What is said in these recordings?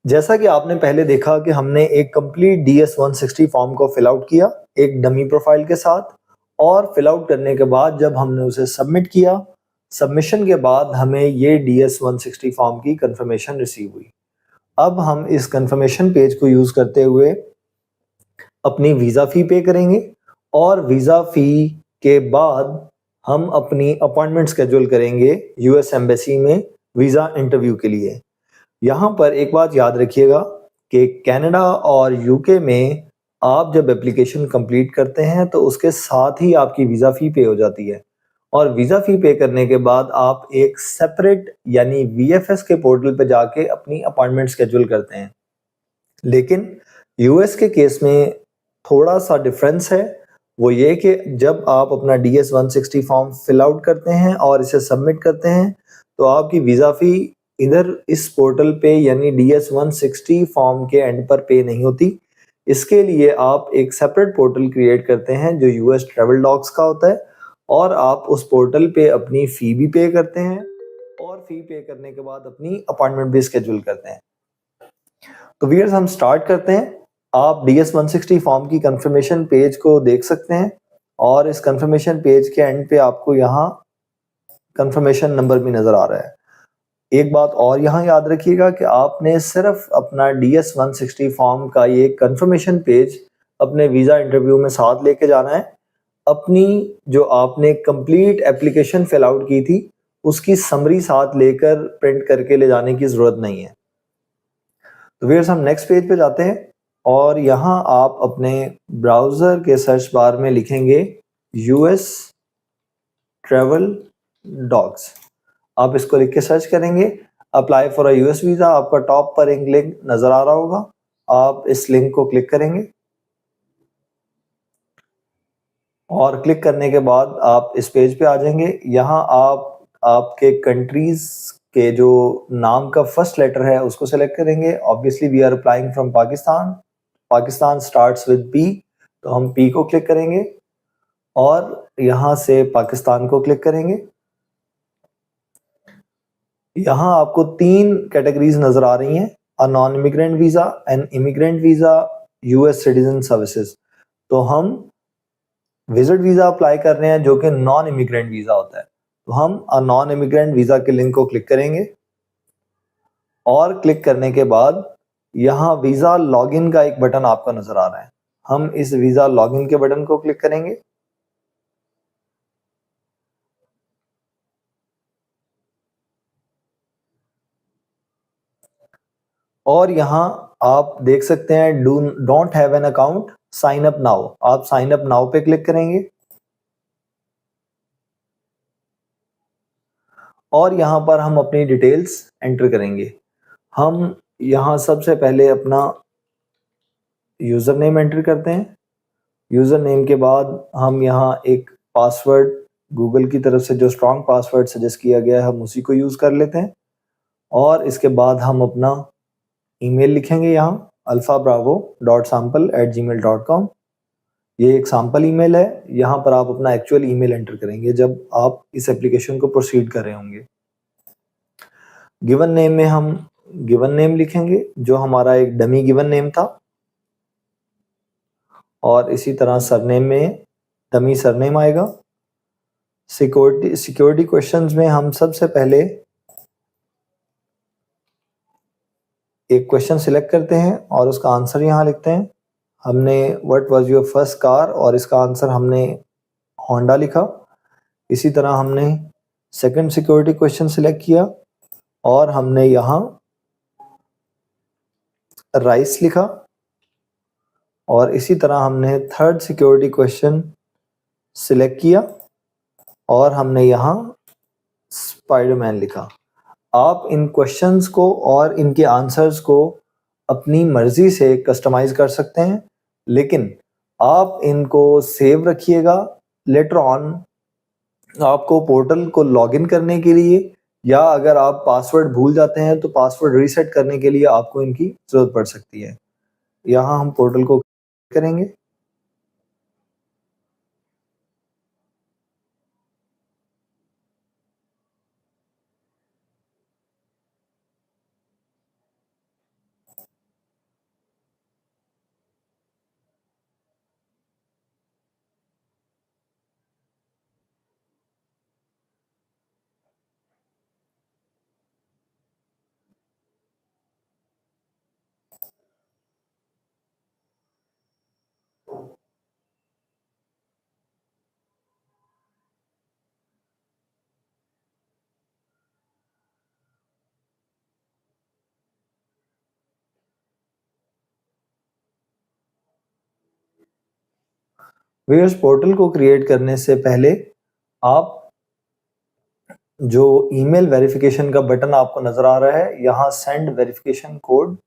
जैसा कि आपने पहले देखा कि हमने एक कंप्लीट DS-160 फॉर्म को फिल आउट किया एक डमी प्रोफाइल के साथ, और फिल आउट करने के बाद जब हमने उसे सबमिट किया, सबमिशन के बाद हमें ये DS-160 फॉर्म की कंफर्मेशन रिसीव हुई। अब हम इस कंफर्मेशन पेज को यूज़ करते हुए अपनी वीज़ा फ़ी पे करेंगे, और वीज़ा फ़ी के बाद हम अपनी अपॉइंटमेंट शेड्यूल करेंगे यूएस एम्बेसी में वीज़ा इंटरव्यू के लिए। यहाँ पर एक बात याद रखिएगा कि कनाडा और यूके में आप जब एप्लीकेशन कंप्लीट करते हैं तो उसके साथ ही आपकी वीज़ा फ़ी पे हो जाती है, और वीज़ा फ़ी पे करने के बाद आप एक सेपरेट यानी वीएफएस के पोर्टल पे जाके अपनी अपॉइंटमेंट शेड्यूल करते हैं। लेकिन यूएस के केस में थोड़ा सा डिफरेंस है, वो ये कि जब आप अपना DS-160 फॉर्म फिल आउट करते हैं और इसे सबमिट करते हैं, तो आपकी वीज़ा फ़ी इधर इस पोर्टल पे यानी DS-160 फॉर्म के एंड पर पे नहीं होती। इसके लिए आप एक सेपरेट पोर्टल क्रिएट करते हैं जो यूएस ट्रैवल डॉक्स का होता है, और आप उस पोर्टल पे अपनी फ़ी भी पे करते हैं, और फ़ी पे करने के बाद अपनी अपॉइंटमेंट भी शेड्यूल करते हैं। तो व्यूअर्स, हम स्टार्ट करते हैं। आप DS-160 फॉर्म की कंफर्मेशन पेज को देख सकते हैं, और इस कंफर्मेशन पेज के एंड पे आपको यहाँ कंफर्मेशन नंबर भी नज़र आ रहा है। एक बात और यहाँ याद रखिएगा कि आपने सिर्फ अपना DS-160 फॉर्म का ये कंफर्मेशन पेज अपने वीज़ा इंटरव्यू में साथ लेके जाना है। अपनी जो आपने कंप्लीट एप्लीकेशन फिल आउट की थी उसकी समरी साथ लेकर प्रिंट करके ले जाने की ज़रूरत नहीं है। तो व्यूअर्स, हम नेक्स्ट पेज पे जाते हैं, और यहाँ आप अपने ब्राउज़र के सर्च बार में लिखेंगे यूएस ट्रैवल डॉक्स। आप इसको लिख के सर्च करेंगे, apply for a US visa, आपका टॉप पर एक लिंक नज़र आ रहा होगा, आप इस लिंक को क्लिक करेंगे, और क्लिक करने के बाद आप इस पेज पे आ जाएंगे। यहाँ आप आपके कंट्रीज़ के जो नाम का फर्स्ट लेटर है उसको सेलेक्ट करेंगे। Obviously we are applying from Pakistan, Pakistan starts with P, तो हम पी को क्लिक करेंगे, और यहाँ से पाकिस्तान को क्लिक करेंगे। यहाँ आपको 3 कैटेगरीज नज़र आ रही हैं, a non immigrant visa, N immigrant visa, US citizen services. तो हम विजिट वीज़ा अप्लाई कर रहे हैं जो कि नॉन इमिग्रेंट वीज़ा होता है, तो हम अ नॉन इमिग्रेंट वीज़ा के लिंक को क्लिक करेंगे, और क्लिक करने के बाद यहाँ वीज़ा लॉगिन का एक बटन आपको नज़र आ रहा है। हम इस वीज़ा लॉगिन के बटन को क्लिक करेंगे, और यहाँ आप देख सकते हैं don't have an account, sign up now. आप साइन अप नाउ पे क्लिक करेंगे, और यहाँ पर हम अपनी डिटेल्स एंटर करेंगे। हम यहाँ सबसे पहले अपना यूज़र नेम एंटर करते हैं। यूज़र नेम के बाद हम यहाँ एक पासवर्ड, गूगल की तरफ से जो स्ट्रॉन्ग पासवर्ड सजेस्ट किया गया है हम उसी को यूज़ कर लेते हैं, और इसके बाद हम अपना ईमेल लिखेंगे यहाँ alphabravo.sample@gmail.com। ये एक सैंपल ईमेल है, यहाँ पर आप अपना एक्चुअल ईमेल एंटर करेंगे जब आप इस एप्लीकेशन को प्रोसीड कर रहे होंगे। गिवन नेम में हम गिवन नेम लिखेंगे जो हमारा एक डमी गिवन नेम था, और इसी तरह सरनेम में डमी सरनेम आएगा। सिक्योरिटी क्वेश्चंस में हम सबसे पहले एक क्वेश्चन सिलेक्ट करते हैं और उसका आंसर यहाँ लिखते हैं। हमने what was your first car, और इसका आंसर हमने होंडा लिखा। इसी तरह हमने सेकंड सिक्योरिटी क्वेश्चन सिलेक्ट किया, और हमने यहाँ राइस लिखा, और इसी तरह हमने थर्ड सिक्योरिटी क्वेश्चन सिलेक्ट किया, और हमने यहाँ स्पाइडरमैन लिखा। आप इन क्वेश्चंस को और इनके आंसर्स को अपनी मर्जी से कस्टमाइज कर सकते हैं, लेकिन आप इनको सेव रखिएगा। लेटर ऑन आपको पोर्टल को लॉगिन करने के लिए, या अगर आप पासवर्ड भूल जाते हैं तो पासवर्ड रीसेट करने के लिए आपको इनकी ज़रूरत पड़ सकती है। यहाँ हम पोर्टल को करेंगे, व्यूअर्स, पोर्टल को क्रिएट करने से पहले आप जो ईमेल वेरिफिकेशन का बटन आपको नजर आ रहा है, यहाँ सेंड वेरिफिकेशन कोड,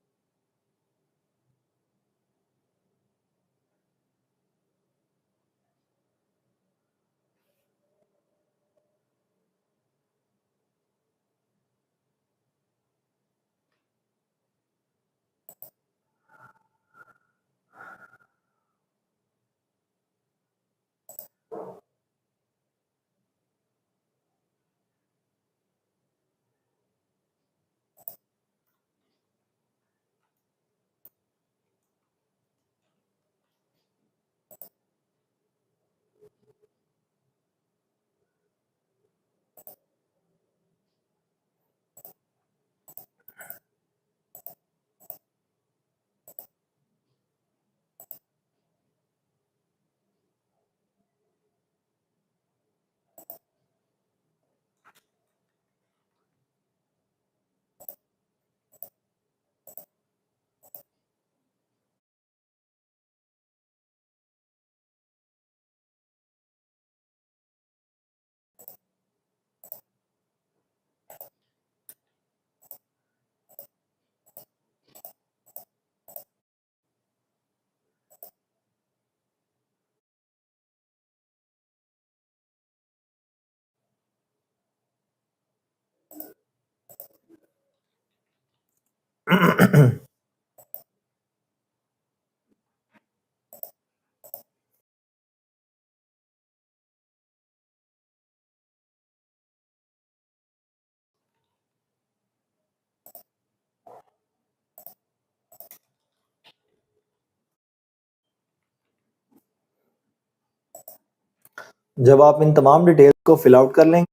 जब आप इन तमाम डिटेल्स को फिल आउट कर लेंगे,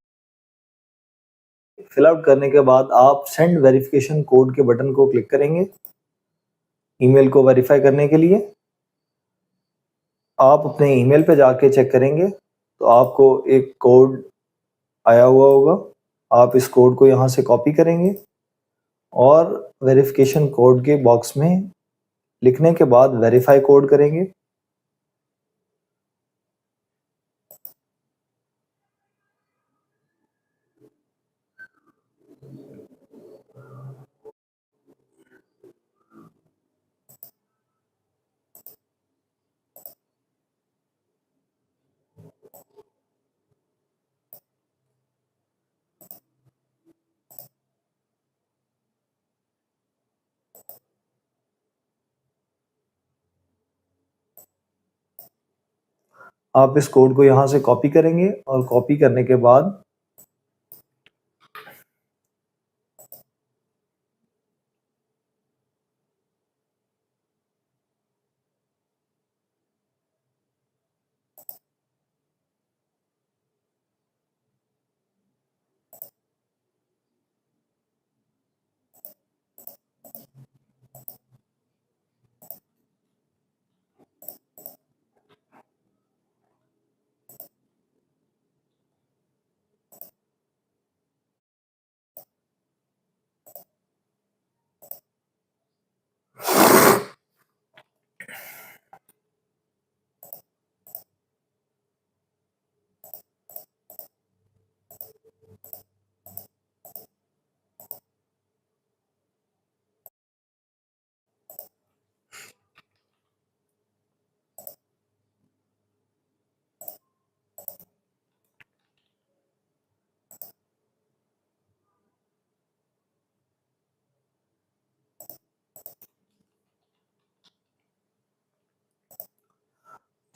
फिल आउट करने के बाद आप सेंड वेरिफिकेशन कोड के बटन को क्लिक करेंगे ईमेल को वेरीफाई करने के लिए। आप अपने ईमेल पे जाके चेक करेंगे तो आपको एक कोड आया हुआ होगा। आप इस कोड को यहाँ से कॉपी करेंगे और वेरिफिकेशन कोड के बॉक्स में लिखने के बाद वेरीफाई कोड करेंगे। आप इस कोड को यहाँ से कॉपी करेंगे और कॉपी करने के बाद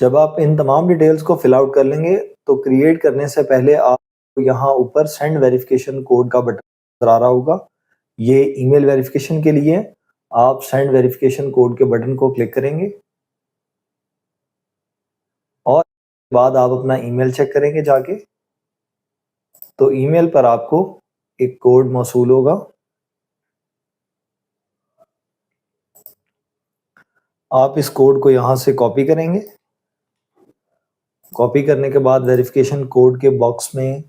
जब आप इन तमाम डिटेल्स को फिल आउट कर लेंगे तो क्रिएट करने से पहले आपको यहाँ ऊपर सेंड वेरिफिकेशन कोड का बटन नजर आ रहा होगा। ये ईमेल वेरिफिकेशन के लिए आप सेंड वेरिफिकेशन कोड के बटन को क्लिक करेंगे और बाद आप अपना ईमेल चेक करेंगे जाके, तो ईमेल पर आपको एक कोड मौसूल होगा। आप इस कोड को यहाँ से कॉपी करेंगे। कॉपी करने के बाद वेरिफिकेशन कोड के बॉक्स में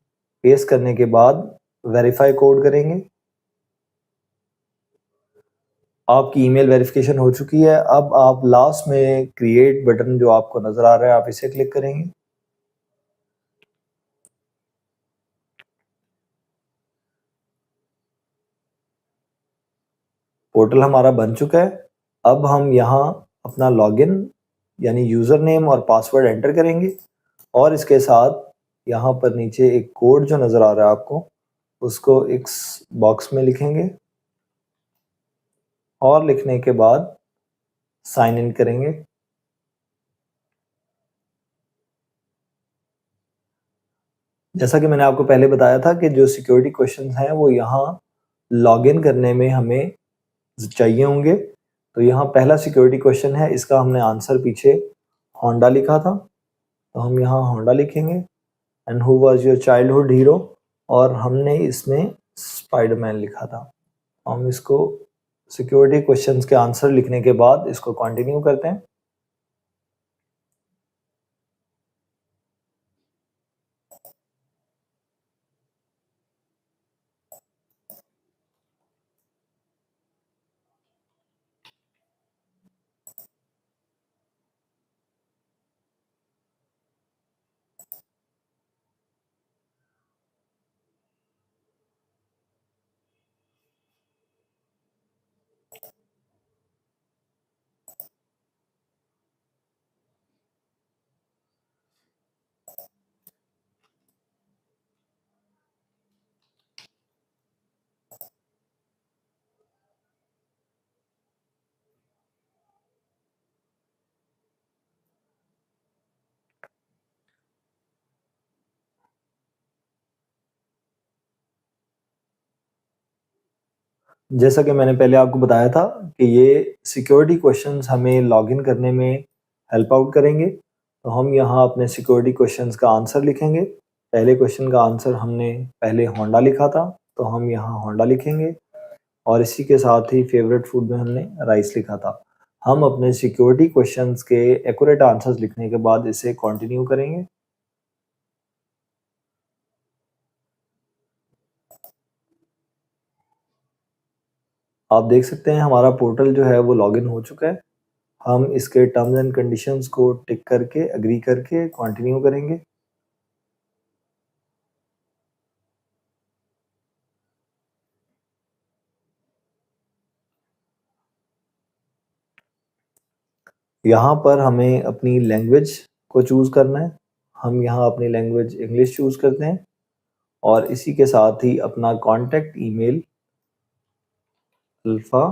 पेस्ट करने के बाद वेरीफाई कोड करेंगे। आपकी ईमेल वेरिफिकेशन हो चुकी है। अब आप लास्ट में क्रिएट बटन जो आपको नज़र आ रहा है, आप इसे क्लिक करेंगे। पोर्टल हमारा बन चुका है। अब हम यहाँ अपना लॉगिन यानी यूज़र नेम और पासवर्ड एंटर करेंगे और इसके साथ यहाँ पर नीचे एक कोड जो नज़र आ रहा है आपको, उसको इस बॉक्स में लिखेंगे और लिखने के बाद साइन इन करेंगे। जैसा कि मैंने आपको पहले बताया था कि जो सिक्योरिटी क्वेश्चंस हैं वो यहाँ लॉगिन करने में हमें चाहिए होंगे। तो यहाँ पहला सिक्योरिटी क्वेश्चन है, इसका हमने आंसर पीछे होंडा लिखा था, तो हम यहाँ होंडा लिखेंगे। And who was your childhood hero, और हमने इसमें स्पाइडरमैन लिखा था। हम इसको सिक्योरिटी क्वेश्चंस के आंसर लिखने के बाद इसको कंटिन्यू करते हैं। जैसा कि मैंने पहले आपको बताया था कि ये सिक्योरिटी क्वेश्चंस हमें लॉगिन करने में हेल्प आउट करेंगे। तो हम यहाँ अपने सिक्योरिटी क्वेश्चंस का आंसर लिखेंगे। पहले क्वेश्चन का आंसर हमने पहले होंडा लिखा था, तो हम यहाँ होंडा लिखेंगे और इसी के साथ ही फेवरेट फूड में हमने राइस लिखा था। हम अपने सिक्योरिटी क्वेश्चंस के एक्यूरेट आंसर्स लिखने के बाद इसे कंटिन्यू करेंगे। आप देख सकते हैं हमारा पोर्टल जो है वो लॉगिन हो चुका है। हम इसके टर्म्स एंड कंडीशंस को टिक करके एग्री करके कंटिन्यू करेंगे। यहाँ पर हमें अपनी लैंग्वेज को चूज़ करना है। हम यहाँ अपनी लैंग्वेज इंग्लिश चूज़ करते हैं और इसी के साथ ही अपना contact email alpha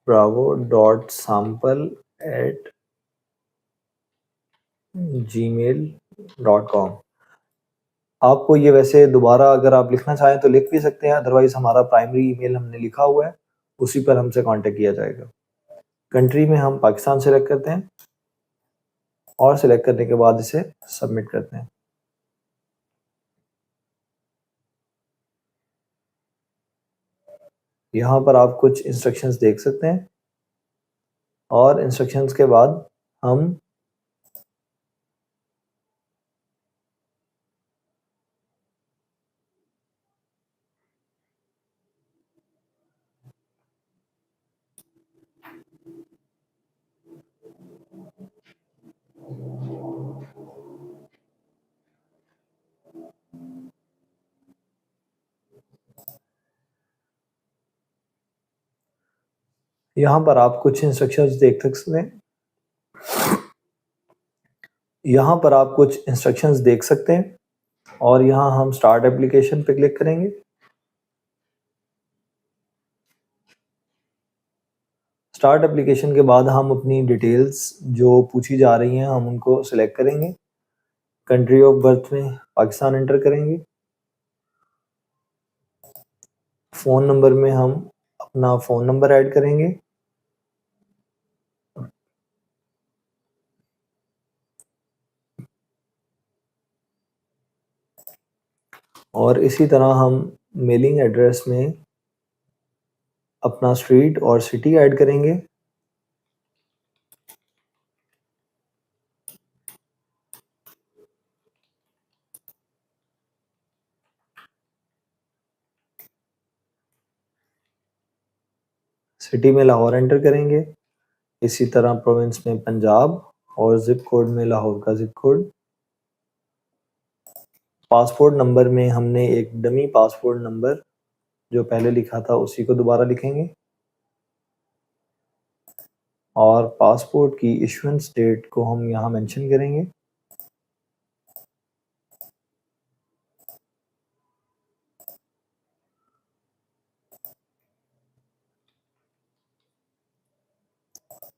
Bravo dot sample at gmail.com। आपको ये वैसे दोबारा अगर आप लिखना चाहें तो लिख भी सकते हैं, अदरवाइज हमारा प्राइमरी ईमेल हमने लिखा हुआ है, उसी पर हमसे कांटेक्ट किया जाएगा। कंट्री में हम पाकिस्तान सेलेक्ट करते हैं और सेलेक्ट करने के बाद इसे सबमिट करते हैं। यहाँ पर आप कुछ इंस्ट्रक्शंस देख सकते हैं और इंस्ट्रक्शंस के बाद हम यहाँ पर आप कुछ इंस्ट्रक्शंस देख सकते हैं। यहाँ पर आप कुछ इंस्ट्रक्शंस देख सकते हैं और यहाँ हम स्टार्ट एप्लीकेशन पे क्लिक करेंगे। स्टार्ट एप्लीकेशन के बाद हम अपनी डिटेल्स जो पूछी जा रही हैं हम उनको सिलेक्ट करेंगे। कंट्री ऑफ बर्थ में पाकिस्तान एंटर करेंगे। फ़ोन नंबर में हम अपना फ़ोन नंबर ऐड करेंगे। और इसी तरह हम मेलिंग एड्रेस में अपना स्ट्रीट और सिटी ऐड करेंगे। सिटी में लाहौर एंटर करेंगे, इसी तरह प्रोविंस में पंजाब और जिप कोड में लाहौर का जिप कोड। पासपोर्ट नंबर में हमने एक डमी पासपोर्ट नंबर जो पहले लिखा था उसी को दोबारा लिखेंगे और पासपोर्ट की इशुएंस डेट को हम यहाँ मेंशन करेंगे।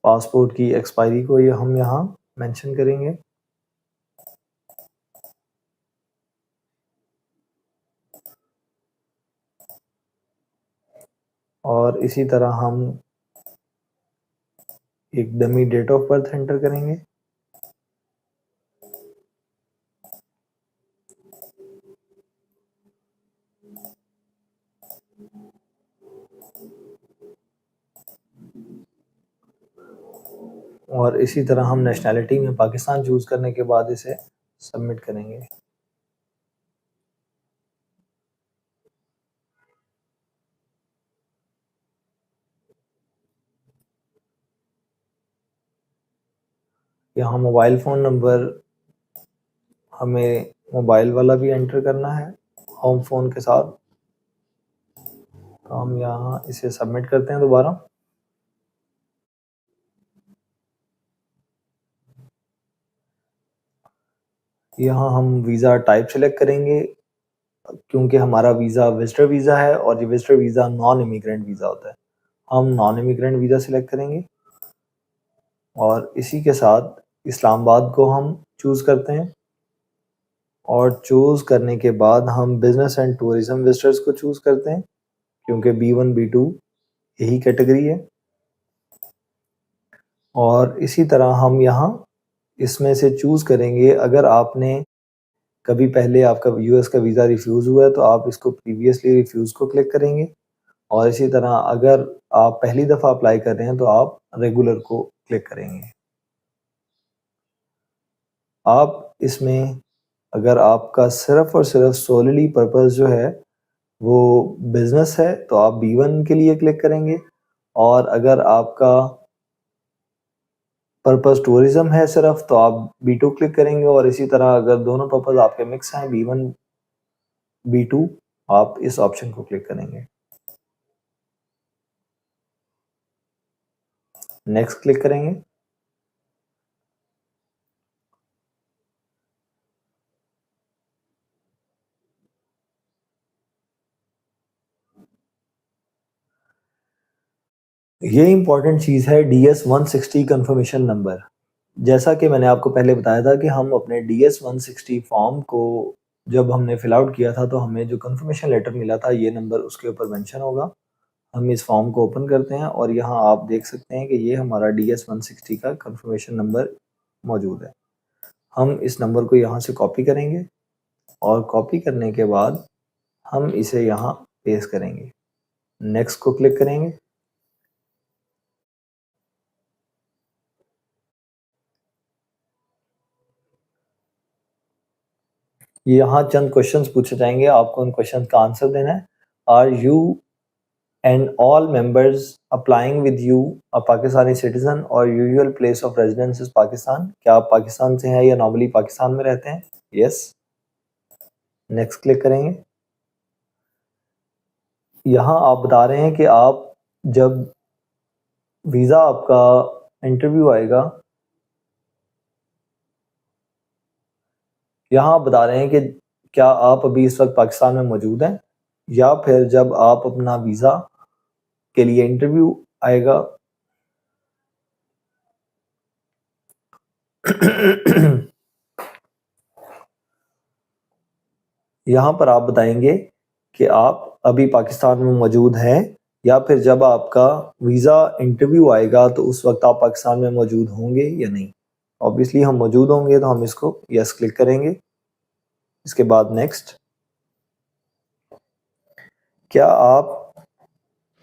पासपोर्ट की एक्सपायरी को ये हम यहाँ मेंशन करेंगे। और इसी तरह हम एक dummy date of birth enter करेंगे। और इसी तरह हम नेशनैलिटी में पाकिस्तान चूज़ करने के बाद इसे सबमिट करेंगे। यहाँ मोबाइल फ़ोन नंबर हमें मोबाइल वाला भी एंटर करना है होम फ़ोन के साथ, तो हम यहाँ इसे सबमिट करते हैं दोबारा। यहाँ हम वीज़ा टाइप सेलेक्ट करेंगे क्योंकि हमारा वीज़ा विजिटर वीज़ा है और ये visitor visa non immigrant visa होता है। हम नॉन इमिग्रेंट वीज़ा सिलेक्ट करेंगे और इसी के साथ इस्लामाबाद को हम चूज़ करते हैं और चूज़ करने के बाद हम बिज़नेस एंड टूरिज़्म विजिटर्स को चूज़ करते हैं क्योंकि B1 B2 यही कैटेगरी है। और इसी तरह हम यहाँ इसमें से चूज़ करेंगे, अगर आपने कभी पहले आपका यूएस का वीज़ा रिफ्यूज़ हुआ है तो आप इसको प्रीवियसली रिफ्यूज़ को क्लिक करेंगे और इसी तरह अगर आप पहली दफ़ा अप्लाई कर रहे हैं तो आप रेगुलर को क्लिक करेंगे। आप इसमें अगर आपका सिर्फ़ और सिर्फ़ सोलली पर्पस जो है वो बिज़नेस है तो आप B1 के लिए क्लिक करेंगे और अगर आपका पर्पस टूरिज़्म है सिर्फ़ तो आप B2 क्लिक करेंगे और इसी तरह अगर दोनों पर्पस आपके मिक्स हैं B1 B2 आप इस ऑप्शन को क्लिक करेंगे। नेक्स्ट क्लिक करेंगे। ये इम्पॉर्टेंट चीज़ है DS 160 कंफर्मेशन नंबर। जैसा कि मैंने आपको पहले बताया था कि हम अपने DS 160 फॉर्म को जब हमने फिल आउट किया था तो हमें जो कंफर्मेशन लेटर मिला था ये नंबर उसके ऊपर मेंशन होगा। हम इस फॉर्म को ओपन करते हैं और यहाँ आप देख सकते हैं कि ये हमारा DS 160 का कंफर्मेशन नंबर मौजूद है। हम इस नंबर को यहाँ से कॉपी करेंगे और कॉपी करने के बाद हम इसे यहाँ पेस्ट करेंगे। नेक्स्ट को क्लिक करेंगे। यहाँ चंद क्वेश्चंस पूछे जाएंगे, आपको उन क्वेश्चंस का आंसर देना है। Are you and all members applying with you a Pakistani citizen और usual place of residence is Pakistan? क्या आप पाकिस्तान से हैं या नॉर्मली पाकिस्तान में रहते हैं? यस। नेक्स्ट क्लिक करेंगे। यहाँ आप बता रहे हैं कि आप जब वीज़ा आपका इंटरव्यू आएगा, यहाँ आप बता रहे हैं कि क्या आप अभी इस वक्त पाकिस्तान में मौजूद हैं या फिर जब आप अपना वीज़ा के लिए इंटरव्यू आएगा यहाँ पर आप बताएंगे कि आप अभी पाकिस्तान में मौजूद हैं या फिर जब आपका वीज़ा इंटरव्यू आएगा तो उस वक्त आप पाकिस्तान में मौजूद होंगे या नहीं। ऑब्वियसली हम मौजूद होंगे तो हम इसको यस क्लिक करेंगे। इसके बाद नेक्स्ट। क्या आप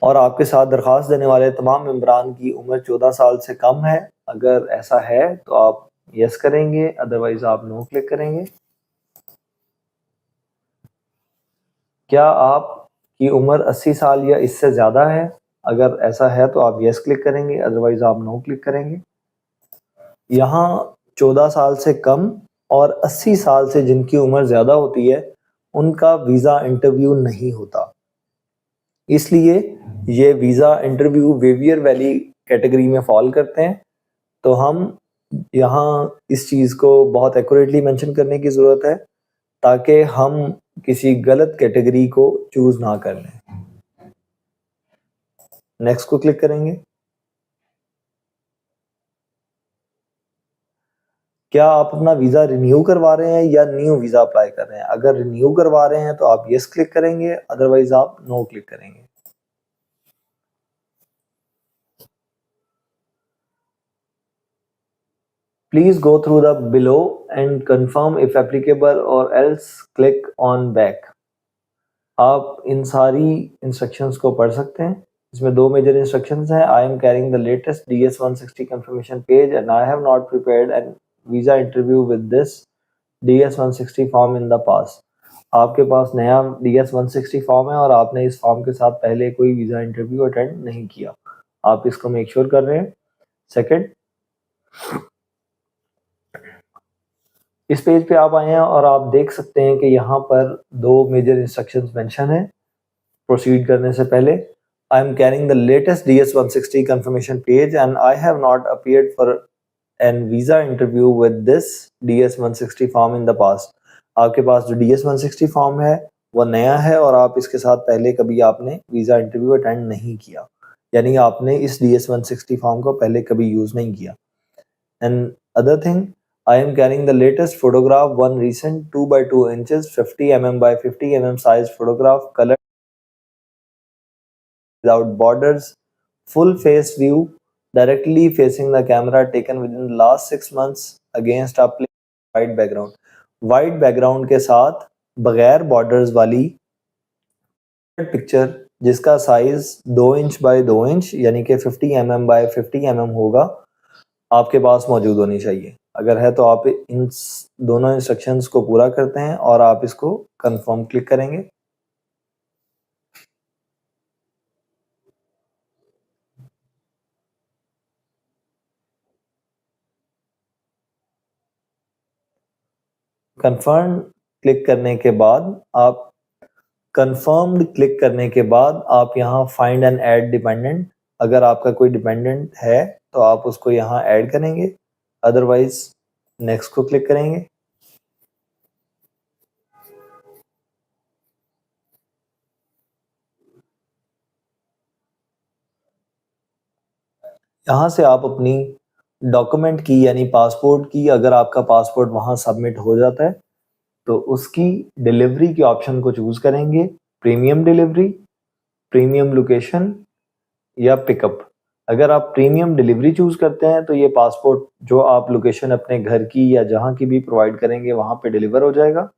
और आपके साथ दरख्वास्त देने वाले तमाम मेंबरान की उम्र 14 साल से कम है? अगर ऐसा है तो आप यस करेंगे, अदरवाइज आप नो क्लिक करेंगे। क्या आपकी उम्र 80 साल या इससे ज़्यादा है? अगर ऐसा है तो आप यस क्लिक करेंगे, अदरवाइज आप नो क्लिक करेंगे। यहाँ 14 साल से कम और 80 साल से जिनकी उम्र ज़्यादा होती है उनका वीज़ा इंटरव्यू नहीं होता, इसलिए ये visa interview waiver valley category में फॉल करते हैं। तो हम यहाँ इस चीज़ को बहुत एक्यूरेटली मेंशन करने की ज़रूरत है ताकि हम किसी गलत कैटेगरी को चूज़ ना कर लें। नेक्स्ट को क्लिक करेंगे। क्या आप अपना वीज़ा रिन्यू करवा रहे हैं या न्यू वीज़ा अप्लाई कर रहे हैं? अगर रिन्यू करवा रहे हैं तो आप यस क्लिक करेंगे, अदरवाइज आप नो क्लिक करेंगे। Please go through the below and confirm if applicable or else click on back. आप इन सारी इंस्ट्रक्शंस को पढ़ सकते हैं। इसमें दो मेजर इंस्ट्रक्शंस हैं। I am carrying the latest DS-160 confirmation page and I have not prepared a visa interview with this DS-160 form in the past. आपके पास नया DS-160 फॉर्म है और आपने इस फॉर्म के साथ पहले कोई वीज़ा इंटरव्यू अटेंड नहीं किया। आप इसको मेक श्योर कर रहे हैं। सेकंड, इस पेज पे आप आए हैं और आप देख सकते हैं कि यहाँ पर दो मेजर इंस्ट्रक्शंस मेंशन है। प्रोसीड करने से पहले, I am carrying the latest DS-160 confirmation page and I have not appeared for an visa interview with this DS-160 form in the past. आपके पास जो DS-160 फॉर्म है वो नया है और आप इसके साथ पहले कभी आपने वीज़ा इंटरव्यू अटेंड नहीं किया, यानी आपने इस DS-160 फॉर्म को पहले कभी यूज़ नहीं किया। And other thing, I am carrying the latest photograph, one recent 2 by 2 inches, 50 mm by 50 mm size photograph, colored without borders, full face view, directly facing the camera, taken within the last 6 months against a plain white background. White background के साथ बगैर borders वाली picture जिसका size 2 inch by 2 inch यानी कि 50 mm bye 50 mm होगा, आपके पास मौजूद होनी चाहिए। अगर है तो आप इन दोनों इंस्ट्रक्शंस को पूरा करते हैं और आप इसको कंफर्म क्लिक करेंगे। कंफर्म क्लिक करने के बाद आप कंफर्म्ड क्लिक करने के बाद आप यहाँ फाइंड एंड ऐड डिपेंडेंट, अगर आपका कोई डिपेंडेंट है तो आप उसको यहाँ ऐड करेंगे, अदरवाइज नेक्स्ट को क्लिक करेंगे। यहाँ से आप अपनी डॉक्यूमेंट की यानी पासपोर्ट की, अगर आपका पासपोर्ट वहाँ सबमिट हो जाता है तो उसकी डिलीवरी के ऑप्शन को चूज़ करेंगे, प्रीमियम डिलीवरी, प्रीमियम लोकेशन या पिकअप। अगर आप प्रीमियम डिलीवरी चूज़ करते हैं तो ये पासपोर्ट जो आप लोकेशन अपने घर की या जहाँ की भी प्रोवाइड करेंगे वहाँ पे डिलीवर हो जाएगा।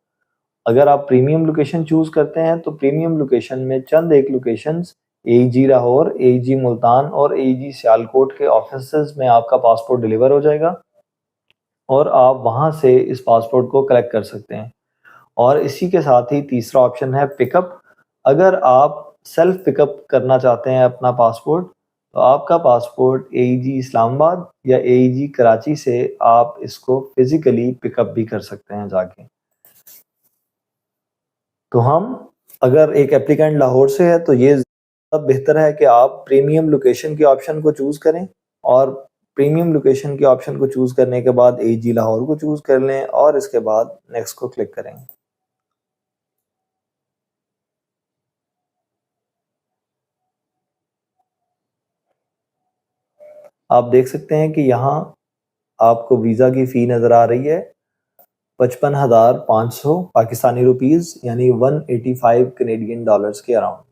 अगर आप प्रीमियम लोकेशन चूज़ करते हैं तो प्रीमियम लोकेशन में चंद एक locations AEG Lahore, AEG Multan और AEG सियालकोट के ऑफिसेज में आपका पासपोर्ट डिलीवर हो जाएगा और आप वहाँ से इस पासपोर्ट को कलेक्ट कर सकते हैं। और इसी के साथ ही तीसरा ऑप्शन है पिकअप। अगर आप सेल्फ पिकअप करना चाहते हैं अपना पासपोर्ट तो आपका पासपोर्ट AEG इस्लामाबाद या AEG कराची से आप इसको फिजिकली पिकअप भी कर सकते हैं जाके। तो हम अगर एक एप्लीकेंट लाहौर से है तो ये बेहतर है कि आप प्रीमियम लोकेशन के ऑप्शन को चूज़ करें और प्रीमियम लोकेशन के ऑप्शन को चूज़ करने के बाद AEG लाहौर को चूज़ कर लें और इसके बाद नेक्स्ट को क्लिक करें। आप देख सकते हैं कि यहाँ आपको वीज़ा की फ़ी नज़र आ रही है 55,500 पाकिस्तानी रुपीज़ यानी 185 कनेडियन डॉलर्स के अराउंड।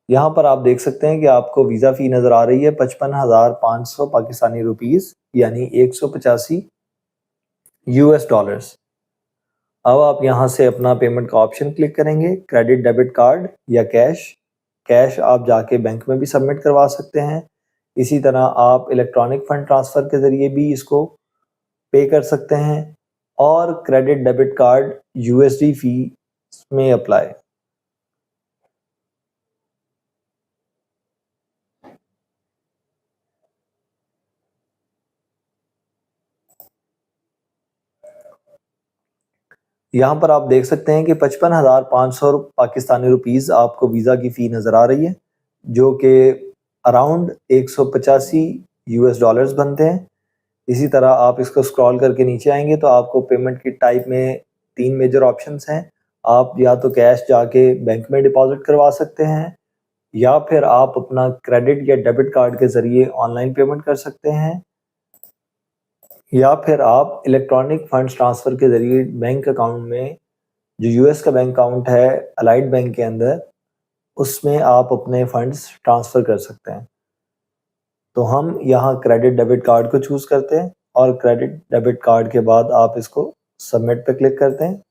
यहाँ पर आप देख सकते हैं कि आपको वीज़ा फ़ी नज़र आ रही है 55,500 पाकिस्तानी रुपीज़ यानी 185 US डॉलर्स। अब आप यहाँ से अपना पेमेंट का ऑप्शन क्लिक करेंगे, क्रेडिट डेबिट कार्ड या कैश। कैश आप जाके बैंक में भी सबमिट करवा सकते हैं। इसी तरह आप इलेक्ट्रॉनिक फ़ंड ट्रांसफ़र के ज़रिए भी इसको पे कर सकते हैं और क्रेडिट डेबिट कार्ड USD फ़ी में अप्लाई। यहाँ पर आप देख सकते हैं कि 55,500 पाकिस्तानी रुपीस आपको वीज़ा की फ़ी नज़र आ रही है, जो कि अराउंड 185 यूएस डॉलर्स बनते हैं। इसी तरह आप इसको स्क्रॉल करके नीचे आएंगे तो आपको पेमेंट की टाइप में 3 मेजर ऑप्शंस हैं। आप या तो कैश जाके बैंक में डिपॉजिट करवा सकते हैं, या फिर आप अपना क्रेडिट या डेबिट कार्ड के ज़रिए ऑनलाइन पेमेंट कर सकते हैं, या फिर आप इलेक्ट्रॉनिक फंड्स ट्रांसफ़र के ज़रिए बैंक अकाउंट में, जो यूएस का बैंक अकाउंट है अलाइड बैंक के अंदर, उसमें आप अपने फंड्स ट्रांसफ़र कर सकते हैं। तो हम यहाँ क्रेडिट डेबिट कार्ड को चूज़ करते हैं और क्रेडिट डेबिट कार्ड के बाद आप इसको सबमिट पे क्लिक करते हैं।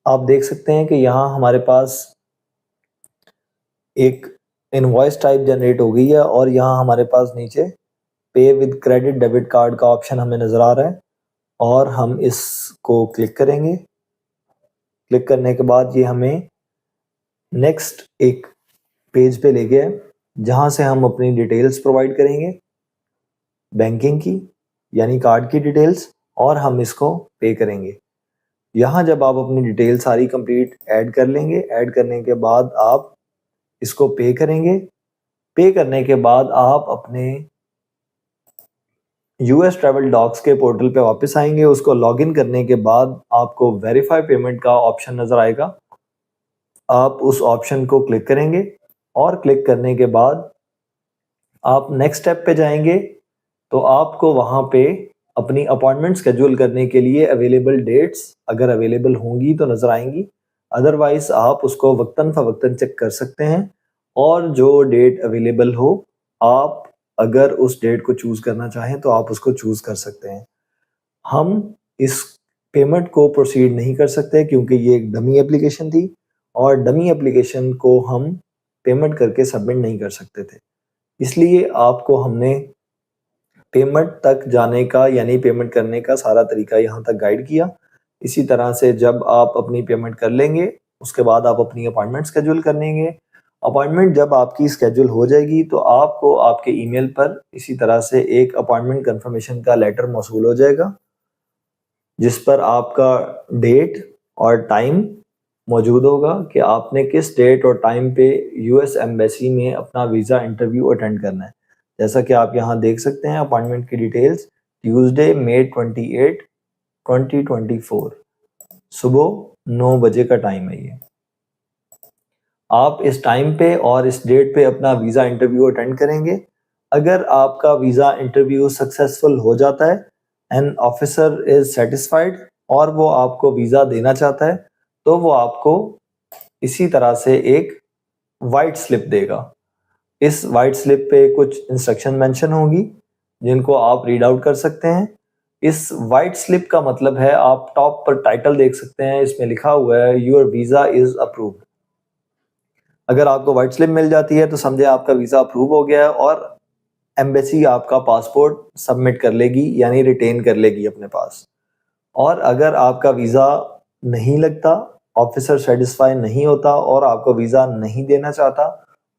आप देख सकते हैं कि यहाँ हमारे पास एक इनवॉइस टाइप जनरेट हो गई है और यहाँ हमारे पास नीचे पे विद क्रेडिट डेबिट कार्ड का ऑप्शन हमें नज़र आ रहा है और हम इसको क्लिक करेंगे। क्लिक करने के बाद ये हमें नेक्स्ट एक पेज पे ले गया है, जहाँ से हम अपनी डिटेल्स प्रोवाइड करेंगे बैंकिंग की, यानी कार्ड की डिटेल्स, और हम इसको पे करेंगे। यहाँ जब आप अपनी डिटेल सारी कंप्लीट ऐड कर लेंगे, ऐड करने के बाद आप इसको पे करेंगे। पे करने के बाद आप अपने यूएस ट्रैवल डॉक्स के पोर्टल पे वापस आएंगे। उसको लॉगिन करने के बाद आपको वेरीफाई पेमेंट का ऑप्शन नज़र आएगा। आप उस ऑप्शन को क्लिक करेंगे और क्लिक करने के बाद आप नेक्स्ट स्टेप पे जाएंगे तो आपको वहाँ पे अपनी अपॉइंटमेंट शेड्यूल करने के लिए अवेलेबल डेट्स अगर अवेलेबल होंगी तो नज़र आएंगी, अदरवाइज आप उसको वक्तन फ़वक्तन चेक कर सकते हैं और जो डेट अवेलेबल हो, आप अगर उस डेट को चूज़ करना चाहें तो आप उसको चूज़ कर सकते हैं। हम इस पेमेंट को प्रोसीड नहीं कर सकते क्योंकि ये एक डमी एप्लीकेशन थी और डमी एप्लीकेशन को हम पेमेंट करके सबमिट नहीं कर सकते थे। इसलिए आपको हमने पेमेंट तक जाने का यानी पेमेंट करने का सारा तरीका यहाँ तक गाइड किया। इसी तरह से जब आप अपनी पेमेंट कर लेंगे, उसके बाद आप अपनी अपॉइंटमेंट शेड्यूल कर लेंगे। अपॉइंटमेंट जब आपकी शेड्यूल हो जाएगी तो आपको आपके ईमेल पर इसी तरह से एक अपॉइंटमेंट कंफर्मेशन का लेटर मौसूल हो जाएगा, जिस पर आपका डेट और टाइम मौजूद होगा कि आपने किस डेट और टाइम पे यूएस एम्बेसी में अपना वीज़ा इंटरव्यू अटेंड करना है। जैसा कि आप यहाँ देख सकते हैं अपॉइंटमेंट की डिटेल्स, ट्यूसडे मई 28, 2024 सुबह 9 बजे का टाइम है ये। आप इस टाइम पे और इस डेट पे अपना वीज़ा इंटरव्यू अटेंड करेंगे। अगर आपका वीज़ा इंटरव्यू सक्सेसफुल हो जाता है एंड ऑफिसर इज़ सेटिस्फाइड और वो आपको वीज़ा देना चाहता है, तो वो आपको इसी तरह से एक वाइट स्लिप देगा। इस वाइट स्लिप पे कुछ इंस्ट्रक्शन मेंशन होंगी जिनको आप रीड आउट कर सकते हैं। इस वाइट स्लिप का मतलब है, आप टॉप पर टाइटल देख सकते हैं, इसमें लिखा हुआ है योर वीज़ा इज़ अप्रूव्ड। अगर आपको वाइट स्लिप मिल जाती है तो समझे आपका वीज़ा अप्रूव हो गया है और एम्बेसी आपका पासपोर्ट सबमिट कर लेगी यानी रिटेन कर लेगी अपने पास। और अगर आपका वीज़ा नहीं लगता, ऑफिसर सेटिस्फाई नहीं होता और आपको वीज़ा नहीं देना चाहता,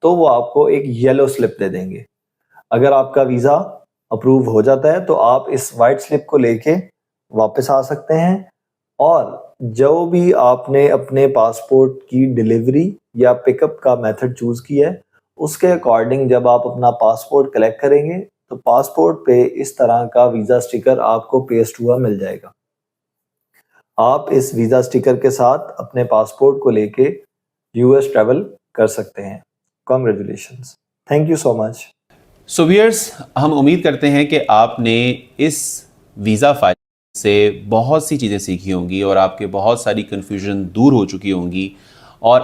तो वो आपको एक येलो स्लिप दे देंगे। अगर आपका वीज़ा अप्रूव हो जाता है तो आप इस वाइट स्लिप को लेके वापस आ सकते हैं और जो भी आपने अपने पासपोर्ट की डिलीवरी या पिकअप का मेथड चूज़ किया है, उसके अकॉर्डिंग जब आप अपना पासपोर्ट कलेक्ट करेंगे तो पासपोर्ट पे इस तरह का वीज़ा स्टिकर आपको पेस्ट हुआ मिल जाएगा। आप इस वीज़ा स्टिकर के साथ अपने पासपोर्ट को लेके यूएस ट्रैवल कर सकते हैं। Congratulations, thank you so much. So viewers, हम उम्मीद करते हैं कि आपने इस वीज़ा फाइल से बहुत सी चीज़ें सीखी होंगी और आपके बहुत सारी कन्फ्यूजन दूर हो चुकी होंगी और